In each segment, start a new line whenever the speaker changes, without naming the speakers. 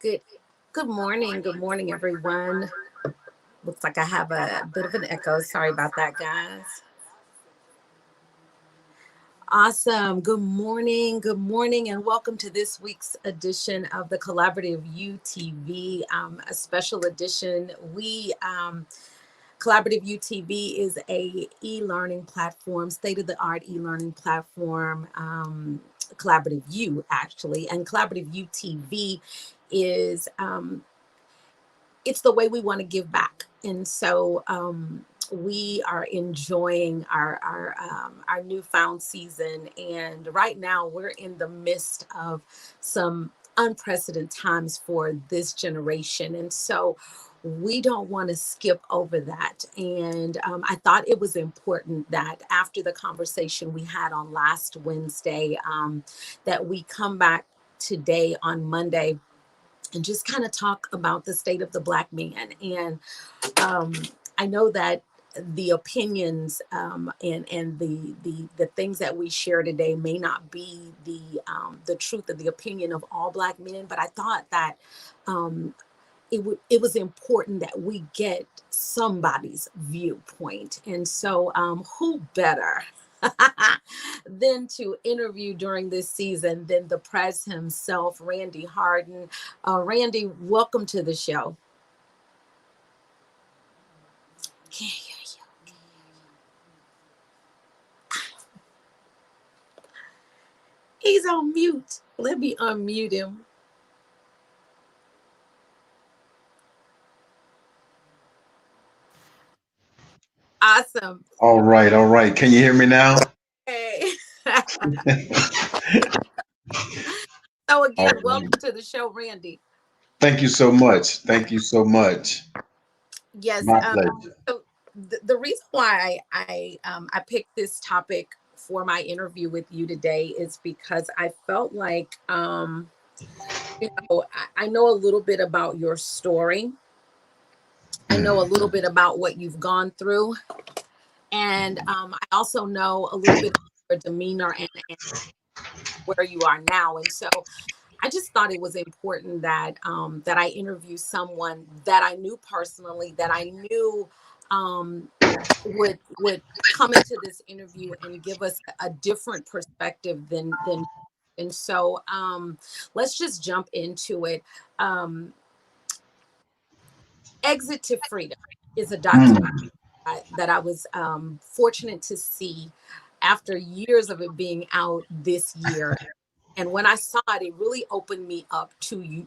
Good good morning. Good morning, everyone. Looks like I have a bit of an echo. Sorry about that, guys. Awesome. Good morning, and welcome to this week's edition of the Collaborative UTV, a special edition. Collaborative UTV is a e-learning platform, state-of-the-art e-learning platform. Collaborative U actually, and Collaborative UTV is it's the way we want to give back. And so we are enjoying our newfound season. And right now we're in the midst of some unprecedented times for this generation. And so we don't want to skip over that. And I thought it was important that after the conversation we had on last Wednesday, that we come back today on Monday and just kind of talk about the state of the Black man. And um, I know that the opinions and the things that we share today may not be the truth of the opinion of all Black men, but I thought that um, it was important that we get somebody's viewpoint. And so who better than to interview during this season than the Prez himself, Randy Harden. Randy, welcome to the show. Can't hear you. He's on mute. Let me unmute him. Awesome.
All right, all right. Can you hear me now?
Hey. So
All
again,
right.
welcome to the show, Randy.
Thank you so much. Thank you so much.
Yes.
My pleasure.
So the reason why I picked this topic for my interview with you today is because I felt like I know a little bit about your story. I know a little bit about what you've gone through, and I also know a little bit about your demeanor and where you are now. And so I just thought it was important that that I interview someone that I knew personally, that I knew um, would come into this interview and give us a different perspective than. And so let's just jump into it. Um, Exit to Freedom is a documentary that I was fortunate to see. after years of it being out this year. And when I saw it, it really opened me up to you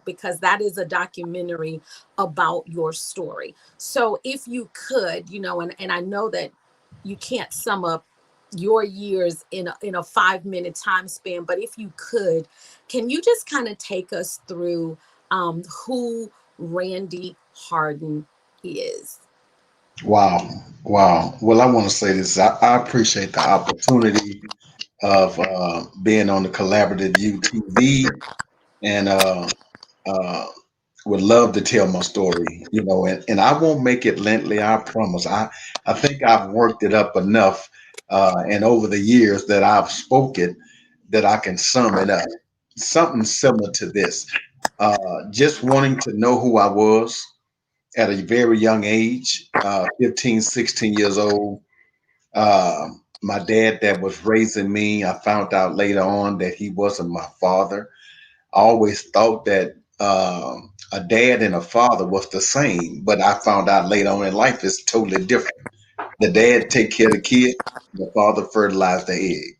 because that is a documentary about your story. So if you could, and I know that you can't sum up your years in a 5 minute time span, but if you could, can you just kind of take us through who Randy Harden is?
Wow. Wow. Well, I want to say this. I appreciate the opportunity of being on the Collaborative UTV and uh, would love to tell my story, and I won't make it lengthy, I promise. I think I've worked it up enough and over the years that I've spoken that I can sum it up. Something similar to this. Just wanting to know who I was at a very young age, 15, 16 years old. My dad that was raising me, I found out later on that he wasn't my father. I always thought that a dad and a father was the same, but I found out later on in life it's totally different. The dad take care of the kid, the father fertilized the egg.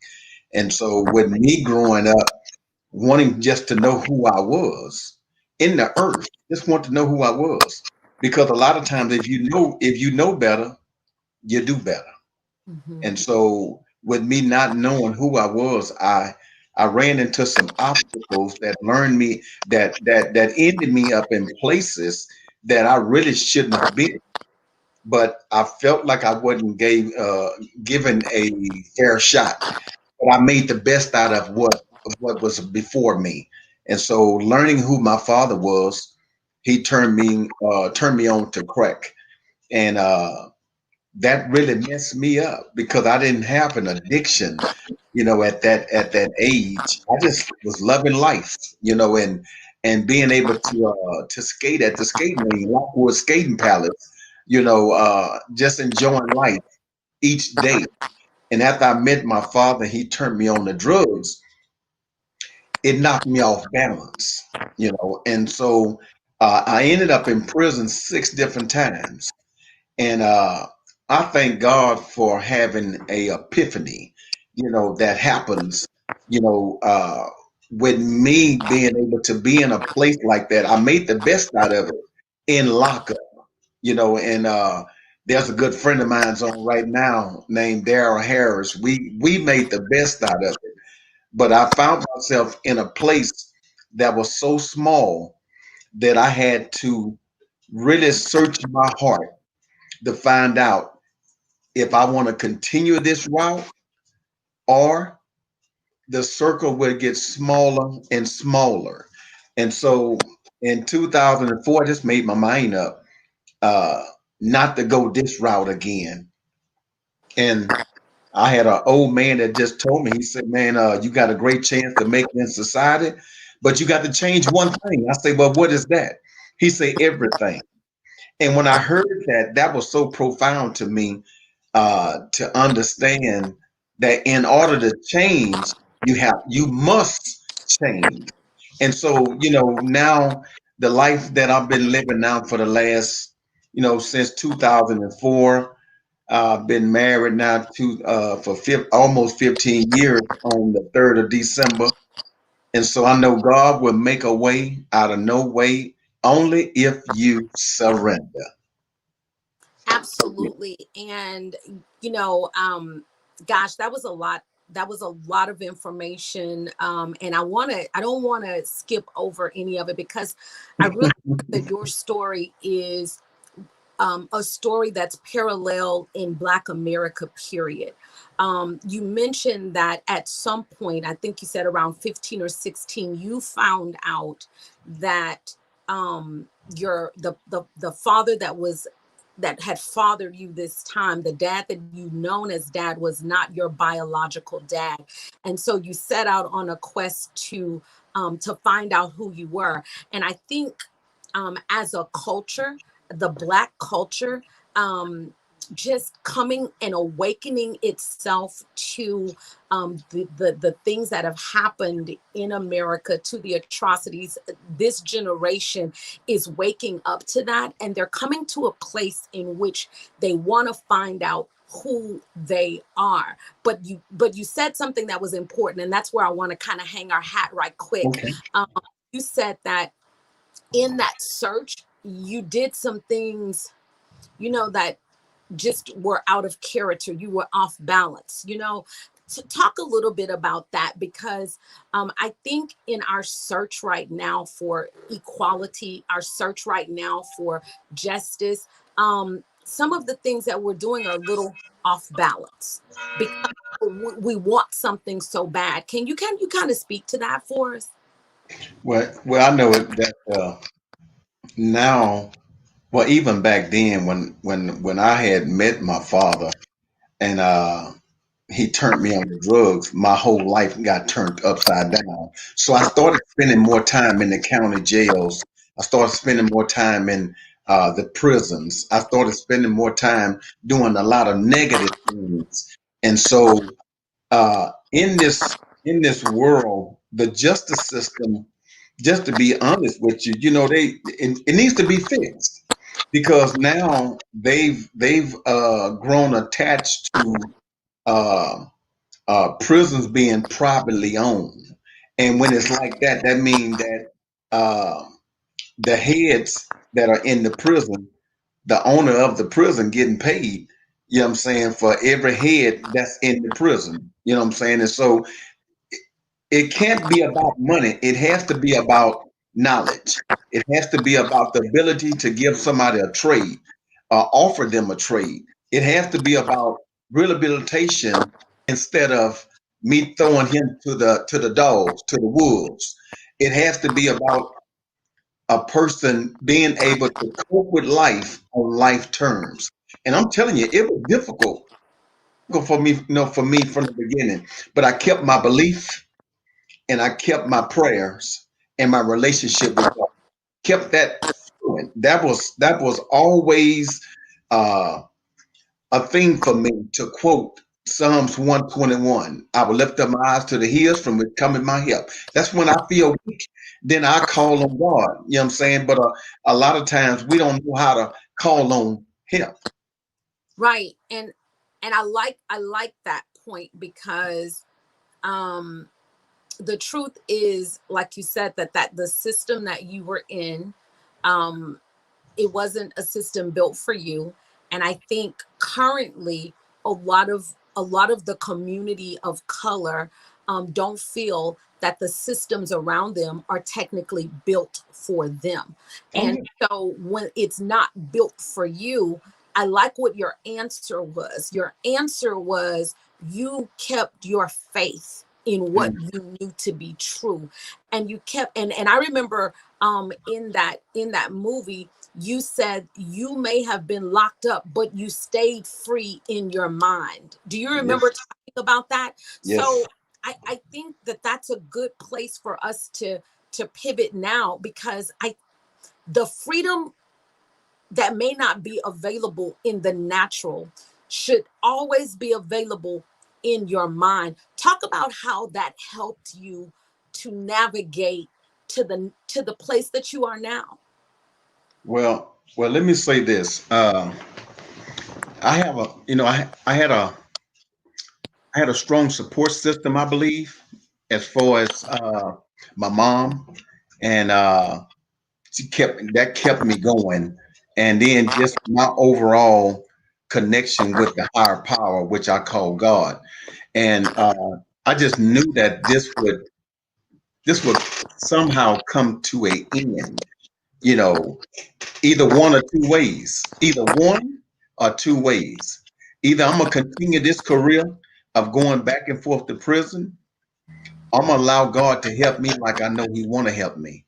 And so with me growing up, wanting just to know who I was in the earth, just want to know who I was. Because a lot of times if you know better, you do better.
Hmm.
And so with me not knowing who I was, I ran into some obstacles that learned me that ended me up in places that I really shouldn't have been. But I felt like I wasn't given a fair shot. But I made the best out of what was before me. And so learning who my father was, he turned me on to crack. And that really messed me up because I didn't have an addiction, at that age. I just was loving life, and being able to skate at the skating ring, Lockwood Skating Palace, just enjoying life each day. And after I met my father, he turned me on to drugs. It knocked me off balance, and so I ended up in prison 6 different times. And I thank God for having a epiphany, that happens, you know, uh, with me being able to be in a place like that. I made the best out of it in lockup, and there's a good friend of mine's on right now named Daryl Harris. We made the best out of it, but I found myself in a place that was so small that I had to really search my heart to find out if I want to continue this route or the circle will get smaller and smaller. And so in 2004, I just made my mind up uh, not to go this route again. And I had an old man that just told me, he said, man, you got a great chance to make it in society, but you got to change one thing. I say, well, what is that? He said, everything. And when I heard that, that was so profound to me to understand that in order to change, you must change. And so, now the life that I've been living now for the last, since 2004, been married now for almost 15 years on the 3rd of December. And so I know God will make a way out of no way only if you surrender.
Absolutely. And, you know, um, gosh, that was a lot. That was a lot of information. And I don't want to skip over any of it because I really think that your story is a story that's parallel in Black America, period. You mentioned that at some point, I think you said around 15 or 16, you found out that the father that had fathered you this time, the dad that you known as dad was not your biological dad. And so you set out on a quest to find out who you were. And I think as a culture, the Black culture, just coming and awakening itself to the things that have happened in America, to the atrocities. This generation is waking up to that, and they're coming to a place in which they want to find out who they are. But you said something that was important, and that's where I want to kind of hang our hat right quick.
Okay.
um, you said that in that search you did some things, that just were out of character. You were off balance. To talk a little bit about that, because I think in our search right now for equality, our search right now for justice, some of the things that we're doing are a little off balance because we want something so bad. Can you kind of speak to that for us?
Well, I know it that now. Well, even back then, when I had met my father, and he turned me on to drugs, my whole life got turned upside down. So I started spending more time in the county jails. I started spending more time in the prisons. I started spending more time doing a lot of negative things. And so in this world, the justice system, just to be honest with you, it needs to be fixed because now they've grown attached to uh, prisons being privately owned, and when it's like that, that means that uh, the heads that are in the prison, the owner of the prison getting paid. You know what I'm saying, for every head that's in the prison. You know what I'm saying, and so it can't be about money. It has to be about knowledge. It has to be about the ability to give somebody a trade, offer them a trade. It has to be about rehabilitation instead of me throwing him to the dogs, to the wolves. It has to be about a person being able to cope with life on life terms. And I'm telling you, it was difficult for me, for me from the beginning. But I kept my belief and I kept my prayers and my relationship with God. Kept that fluent. That was always uh, a thing for me to quote Psalms 121. I will lift up my eyes to the hills from which cometh my help. That's when I feel weak. Then I call on God. You know what I'm saying? But a lot of times we don't know how to call on Him.
Right. And I like that point because um the truth is, like you said, that the system that you were in, um it wasn't a system built for you. And I think currently a lot of the community of color don't feel that the systems around them are technically built for them.
Oh
And
yeah.
so when it's not built for you, I like what your answer was. Your answer was you kept your faith in what
Mm.
you knew to be true. And you kept, and I remember in that movie, you said you may have been locked up, but you stayed free in your mind. Do you
Yes.
remember talking about that?
Yes.
So I think that that's a good place for us to pivot now, because the freedom that may not be available in the natural should always be available in your mind. Talk about how that helped you to navigate to the place that you are now.
Well, let me say this. I have a, I had a strong support system, I believe, as far as my mom, and that kept me going, and then just my overall connection with the higher power, which I call God, and I just knew that this would somehow come to a end, you know, either one or two ways, either one or two ways. Either I'm gonna continue this career of going back and forth to prison, I'm gonna allow God to help me like I know He want to help me.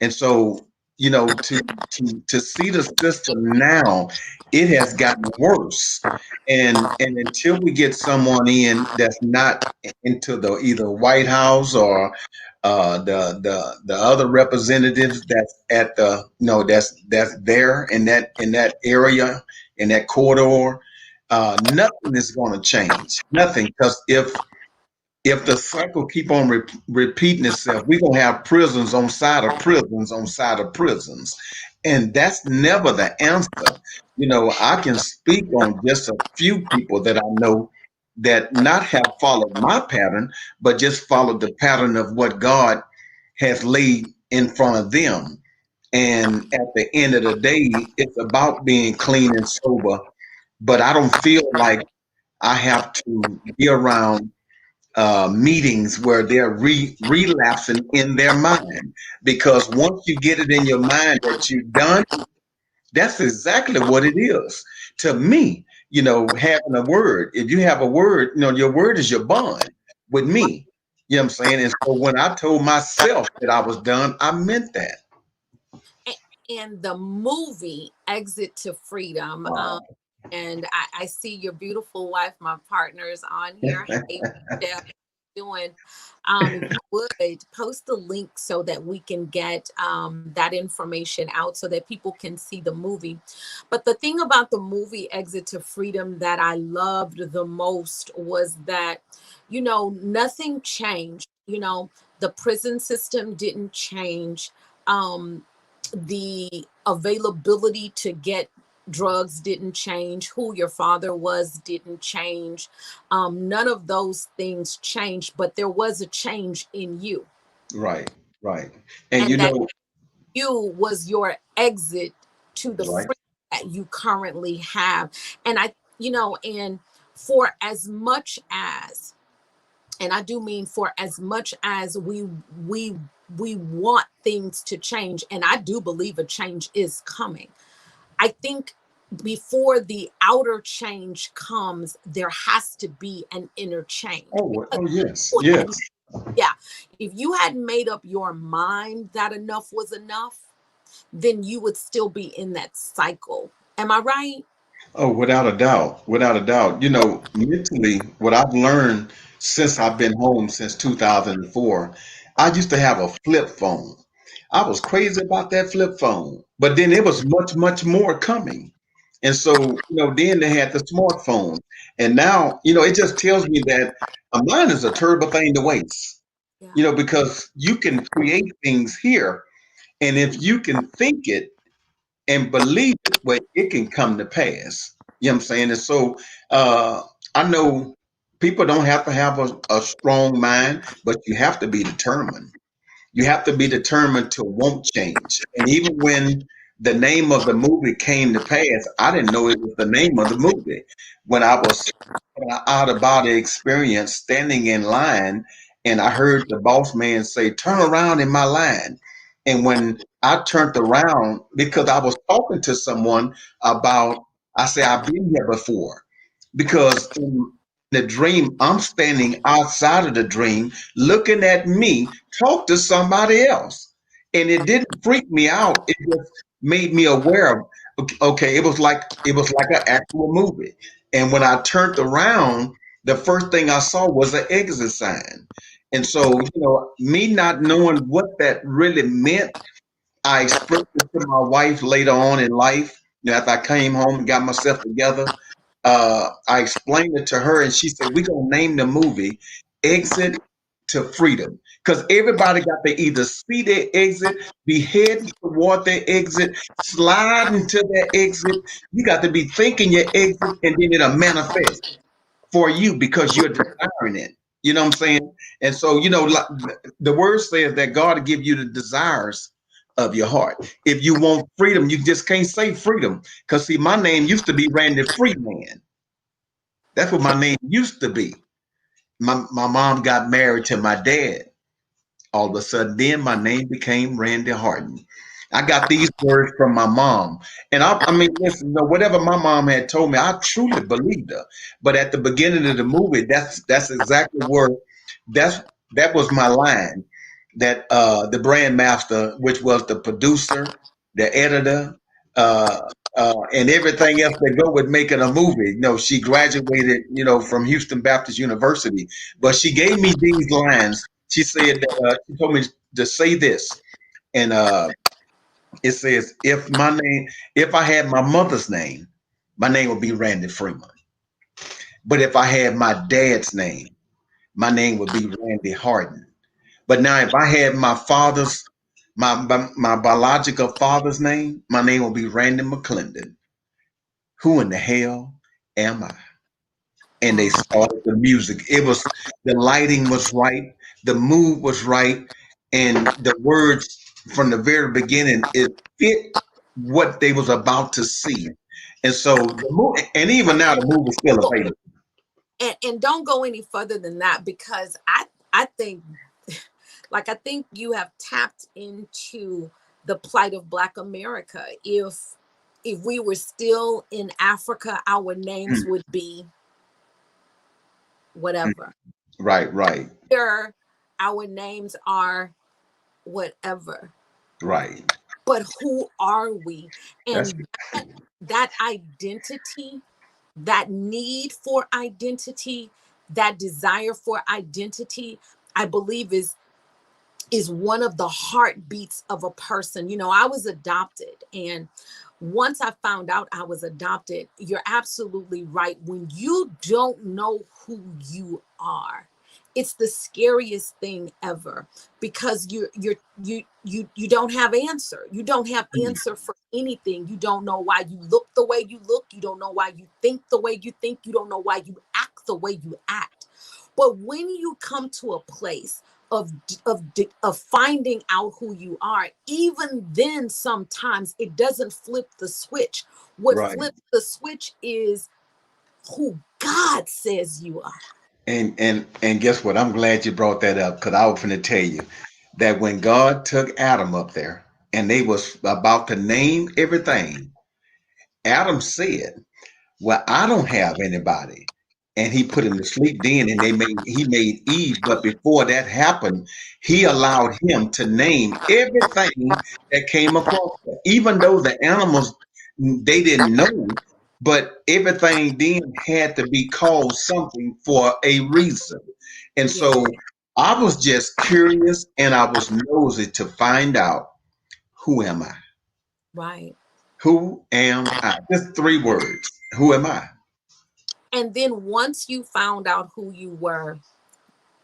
And so, to see the system now, it has gotten worse. And until we get someone in that's not into the either White House or the other representatives that's at the that's there in that area, in that corridor, nothing is going to change. Nothing, because if the cycle keep on repeating itself, we're gonna have prisons on side of prisons on side of prisons, And that's never the answer. I can speak on just a few people that I know that not have followed my pattern, but just followed the pattern of what God has laid in front of them. And at the end of the day, it's about being clean and sober. But I don't feel like I have to be around meetings where they're relapsing in their mind. Because once you get it in your mind that you're done, that's exactly what it is. To me, having a word, if you have a word, your word is your bond with me. You know what I'm saying? And so when I told myself that I was done, I meant that.
And the movie Exit to Freedom,
Wow.
and I see your beautiful wife, my partners on here. Hey, Michelle, doing. If you would post the link so that we can get that information out so that people can see the movie. But the thing about the movie Exit to Freedom that I loved the most was that, nothing changed. The prison system didn't change. The availability to get drugs didn't change. Who your father was didn't change. None of those things changed, but there was a change in you.
Right, right. And
And that you was your exit to the
right,
freedom that you currently have. And and for as much as, and I do mean for as much as we we want things to change, and I do believe a change is coming. I think before the outer change comes, there has to be an inner change. Because
oh yes,
you had,
yes.
yeah, if you had made up your mind that enough was enough, then you would still be in that cycle. Am I right?
Oh, without a doubt, without a doubt. Mentally, what I've learned since I've been home since 2004, I used to have a flip phone. I was crazy about that flip phone, but then it was much, much more coming. And so, then they had the smartphone. And now, it just tells me that a mind is a terrible thing to waste,
Yeah.
because you can create things here. And if you can think it, and believe it, well, it can come to pass. You know what I'm saying? And so uh, I know people don't have to have a strong mind, but you have to be determined. You have to be determined to want change. And even when the name of the movie came to pass, I didn't know it was the name of the movie. When I was out about the experience standing in line, and I heard the boss man say, "Turn around in my line." And when I turned around, because I was talking to someone about, I said, "I've been here before." Because in the dream, I'm standing outside of the dream, looking at me talk to somebody else. And it didn't freak me out. It just made me aware of, okay, it was like an actual movie. And when I turned around, the first thing I saw was an exit sign. And so, me not knowing what that really meant, I expressed it to my wife later on in life. After I came home and got myself together, I explained it to her, and she said, "We're gonna name the movie Exit to Freedom." Because everybody got to either see their exit, be heading toward their exit, slide into their exit. You got to be thinking your exit, and then it'll manifest for you because you're desiring it. You know what I'm saying? And so, like, the word says that God will give you the desires of your heart. If you want freedom, you just can't say freedom. Because, see, my name used to be Randy Freeman. That's what my name used to be. My mom got married to my dad. All of a sudden, then my name became Randy Harden. I got these words from my mom. And I mean, listen, whatever my mom had told me, I truly believed her. But at the beginning of the movie, that's exactly where that's that was my line. That the brand master, which was the producer, the editor, uh, and everything else that go with making a movie. She graduated, from Houston Baptist University, but she gave me these lines. She said that she told me to say this, and it says, if I had my mother's name, my name would be Randy Freeman. But if I had my dad's name, my name would be Randy Harden. But now, if I had my father's My biological father's name, my name will be Randy McClendon. Who in the hell am I? And they
Wow.
started the music. It was the lighting was right, the mood was right, and the words from the very beginning it fit what they was about to see. And so the movie, and even now the movie is still
Well,
available.
and don't go any further than that, because I think, like, I think you have tapped into the plight of Black America. If we were still in Africa, our names
Mm,
would be
mm.
whatever.
Right, right,
Here, our names are whatever.
right.
But who are we?
That's
And that identity, that need for identity, that desire for identity, I believe is one of the heartbeats of a person. You know, I was adopted, and once I found out I was adopted, you're absolutely right. When you don't know who you are, it's the scariest thing ever, because you don't have answer. You don't have
mm,
answer for anything. You don't know why you look the way you look. You don't know why you think the way you think. You don't know why you act the way you act. But when you come to a place of finding out who you are, even then sometimes it doesn't flip the switch. What
right.
flips the switch is who God says you are.
And guess what? I'm glad you brought that up because I was going to tell you that when God took Adam up there and they was about to name everything, Adam said, "Well, I don't have anybody," and he put him to sleep. Then, and he made Eve. But before that happened, he allowed him to name everything that came across, her. Even though the animals they didn't know, but everything then had to be called something for a reason. And
Yeah,
so I was just curious, and I was nosy to find out who am I?
right.
Who am I? Just three words. Who am I?
And then once you found out who you were,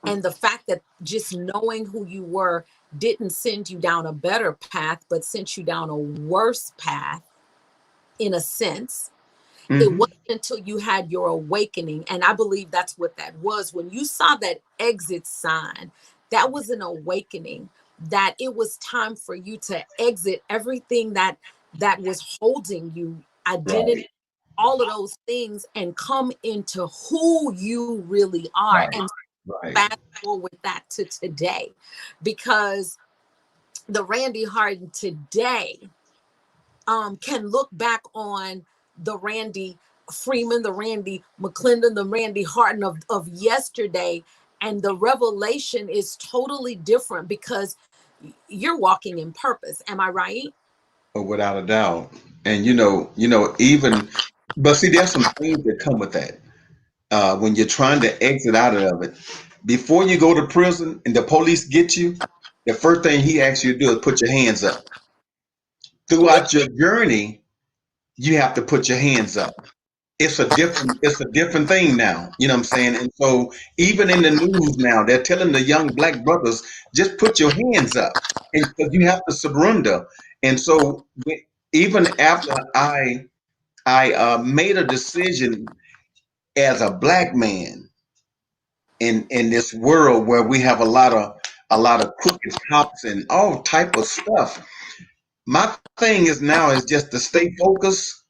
and the fact that just knowing who you were didn't send you down a better path, but sent you down a worse path, in a sense. It
Hmm.
wasn't until you had your awakening. And I believe that's what that was. When you saw that exit sign, that was an awakening, that it was time for you to exit everything that was holding you, identity,
Right,
all of those things, and come into who you really are.
right,
And
right.
fast forward that to today, because the Randy Harden today can look back on the Randy Freeman, the Randy McClendon, the Randy Harden of yesterday, and the revelation is totally different, because you're walking in purpose. Am I right?
But without a doubt. And even, but see, there's some things that come with that. When you're trying to exit out of it, before you go to prison and the police get you, the first thing he asks you to do is put your hands up. Throughout your journey, you have to put your hands up. It's a different thing now. You know what I'm saying? And so even in the news now, they're telling the young black brothers, just put your hands up. And because you have to surrender. And so even after I made a decision as a black man in this world where we have a lot of crooked cops and all type of stuff. My thing is now is just to stay focused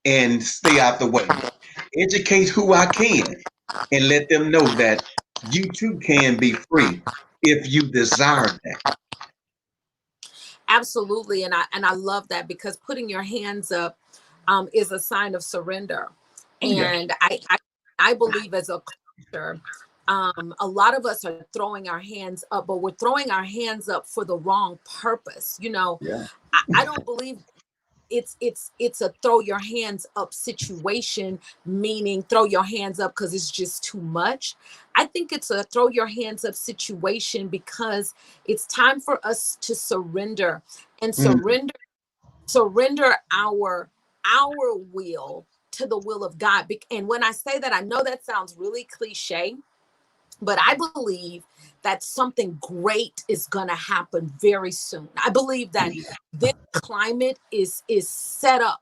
and stay out the way. Educate who I can and let them know that you too can be free if you desire that.
Absolutely. And I love that, because putting your hands up is a sign of surrender.
Oh yeah.
And I believe, as a culture, a lot of us are throwing our hands up, but we're throwing our hands up for the wrong purpose. You know,
Yeah.
I don't believe it's a throw your hands up situation, meaning throw your hands up because it's just too much. I think it's a throw your hands up situation because it's time for us to surrender, and
Mm,
surrender our will to the will of God. And when I say that, I know that sounds really cliche, But I believe that something great is going to happen very soon. I believe that this climate is set up,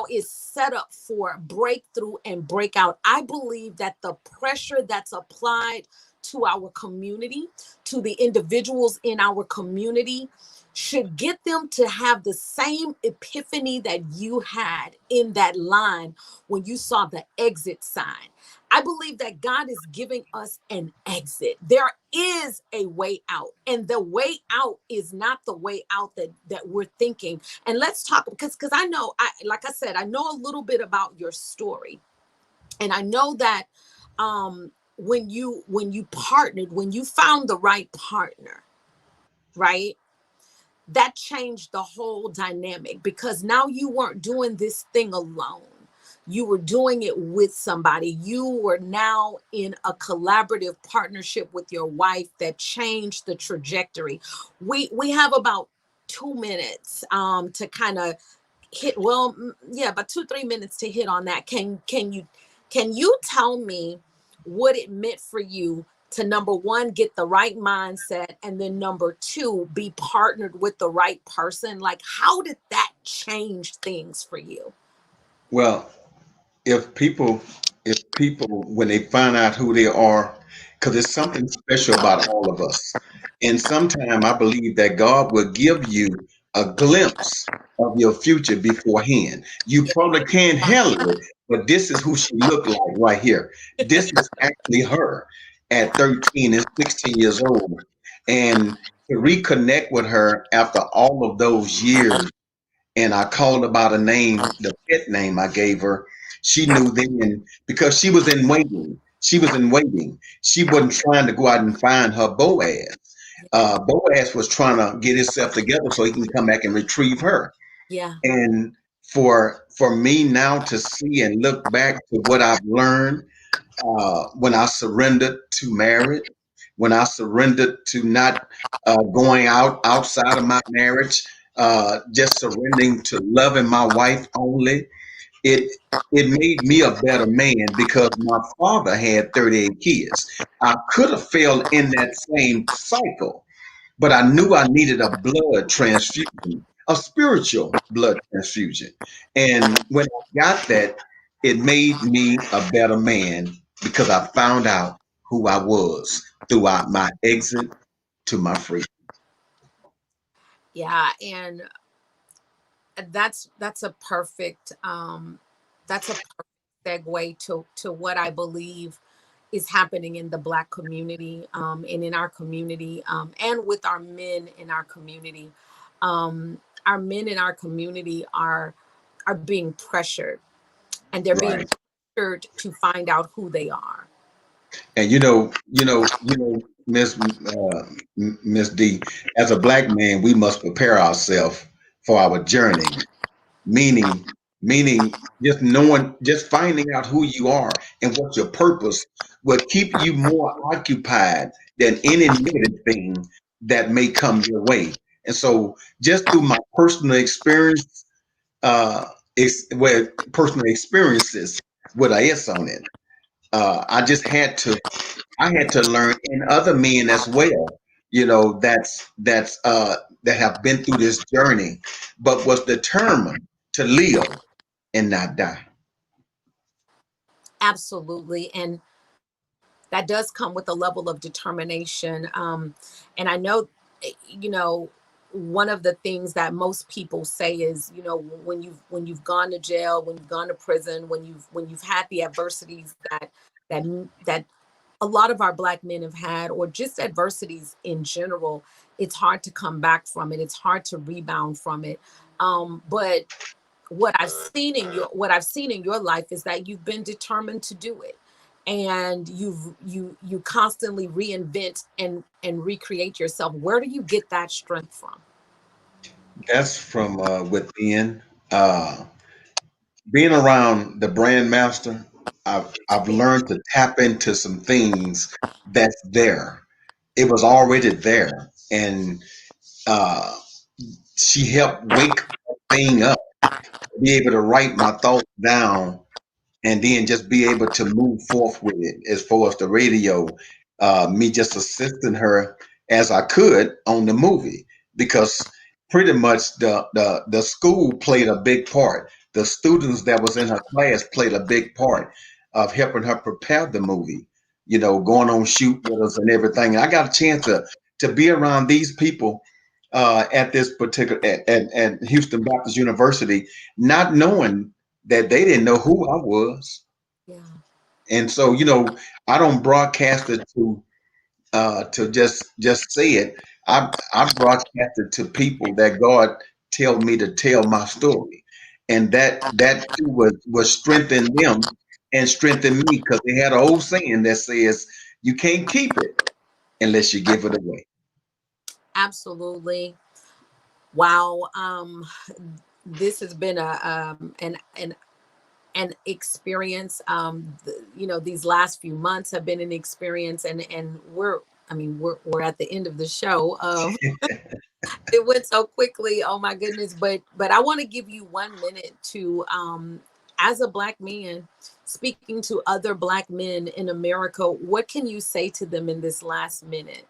is set up for breakthrough and breakout. I believe that the pressure that's applied to our community, to the individuals in our community, should get them to have the same epiphany that you had in that line when you saw the exit sign. I believe that God is giving us an exit. There is a way out, and the way out is not the way out that we're thinking. And let's talk, because I know, like I said, I know a little bit about your story, and I know that when you partnered, when you found the right partner, right, that changed the whole dynamic, because now you weren't doing this thing alone. You were doing it with somebody. You were now in a collaborative partnership with your wife that changed the trajectory. We have about 2 minutes to kind of hit, well, yeah, about 2 3 minutes to hit on that. Can you tell me what it meant for you to, number one, get the right mindset, and then number two, be partnered with the right person? Like, how did that change things for you?
Well, if people if people when they find out who they are, because there's something special about all of us, and sometime I believe that God will give you a glimpse of your future beforehand. You probably can't handle it, but this is who she looked like right here. This is actually her at 13 and 16 years old, and to reconnect with her after all of those years, and I called about a name, the pet name I gave her. She knew then because she was in waiting. She was in waiting. She wasn't trying to go out and find her Boaz. Boaz was trying to get himself together so he can come back and retrieve her.
Yeah.
And for me now to see and look back to what I've learned when I surrendered to marriage, when I surrendered to not going outside of my marriage, just surrendering to loving my wife only, it it made me a better man because my father had 38 kids. I could have fell in that same cycle, but I knew I needed a blood transfusion, a spiritual blood transfusion. And when I got that, it made me a better man because I found out who I was throughout my exit to my freedom.
Yeah, and that's a perfect segue to what I believe is happening in the Black community, and in our community, and with our men in our community. Our men in our community are being pressured, and they're being
Right.
pressured to find out who they are.
And Miss D, as a black man, we must prepare ourselves for our journey. Meaning, just knowing, just finding out who you are and what your purpose will keep you more occupied than any negative thing that may come your way. And so, just through my personal experience, personal experiences with a S on it, I just I had to learn in other men as well. That have been through this journey, but was determined to live and not die.
Absolutely. And that does come with a level of determination. And I know, you know, one of the things that most people say is, when you've gone to jail, when you've gone to prison, when you've had the adversities that that a lot of our Black men have had, or just adversities in general, it's hard to come back from it. It's hard to rebound from it. But what I've seen in your life is that you've been determined to do it, and you constantly reinvent and recreate yourself. Where do you get that strength from?
That's from within. Uh, Being around the brand master, I've learned to tap into some things that's there. It was already there, and uh, she helped wake that thing up, be able to write my thoughts down, and then just be able to move forth with it as far as the radio. me just assisting her as I could on the movie, because pretty much the school played a big part. The students that was in her class played a big part of helping her prepare the movie. You know, going on shoot with us and everything. I got a chance to be around these people at this particular at Houston Baptist University, not knowing that they didn't know who I was.
Yeah.
And so, I don't broadcast it to just say it. I broadcast it to people that God tell me to tell my story, and that too was strengthen them and strengthen me, because they had an old saying that says you can't keep it unless you give it away.
Absolutely. Wow. This has been an experience. These last few months have been an experience, and we're at the end of the show. It went so quickly. Oh my goodness. But I want to give you 1 minute to, as a Black man speaking to other Black men in America, what can you say to them in this last minute?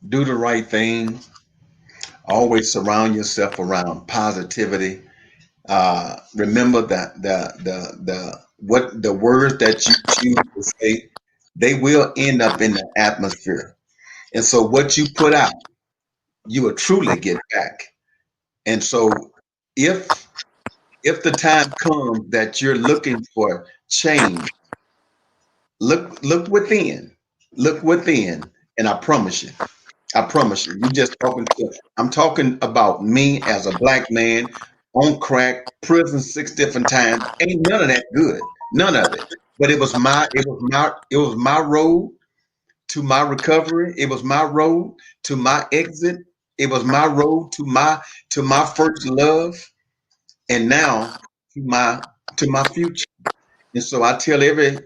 Do the right thing. Always surround yourself around positivity. Remember that the words that you choose to say, they will end up in the atmosphere. And so what you put out, you will truly get back. And so if if the time comes that you're looking for change, look within. Look within. And I promise you, you just talking to, I'm talking about me as a Black man on crack, prison 6 different times. Ain't none of that good. None of it. But it was my road to my recovery. It was my road to my exit. It was my road to my first love, and now to my future. And so I tell every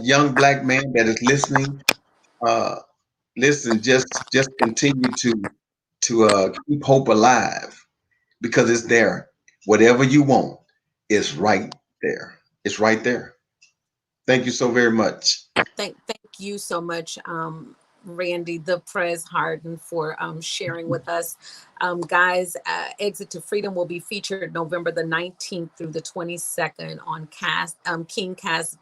young Black man that is listening, uh, listen, just continue to keep hope alive, because it's there. Whatever you want is right there. It's right there. Thank you so very much.
Thank you so much, Randy, the Prez Harden, for sharing with us. Guys, Exit to Freedom will be featured November the 19th through the 22nd on King Cast.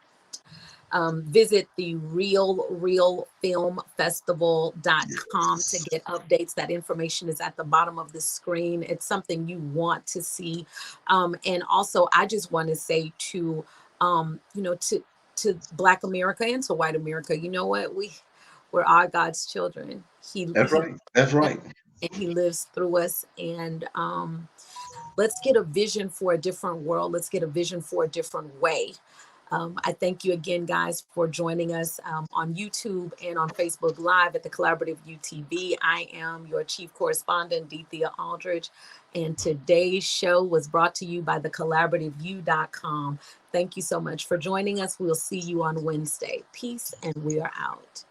Visit the realfilmfestival.com to get updates. That information is at the bottom of the screen. It's something you want to see. And also, I just want to say to Black America and to white America, you know what? We're all God's children.
That's
He
right. That's right.
and he lives through us. And let's get a vision for a different world. Let's get a vision for a different way. I thank you again, guys, for joining us on YouTube and on Facebook Live at the Collaborative UTV. I am your chief correspondent, Dethea Aldridge, and today's show was brought to you by the collaborativeu.com. Thank you so much for joining us. We'll see you on Wednesday. Peace, and we are out.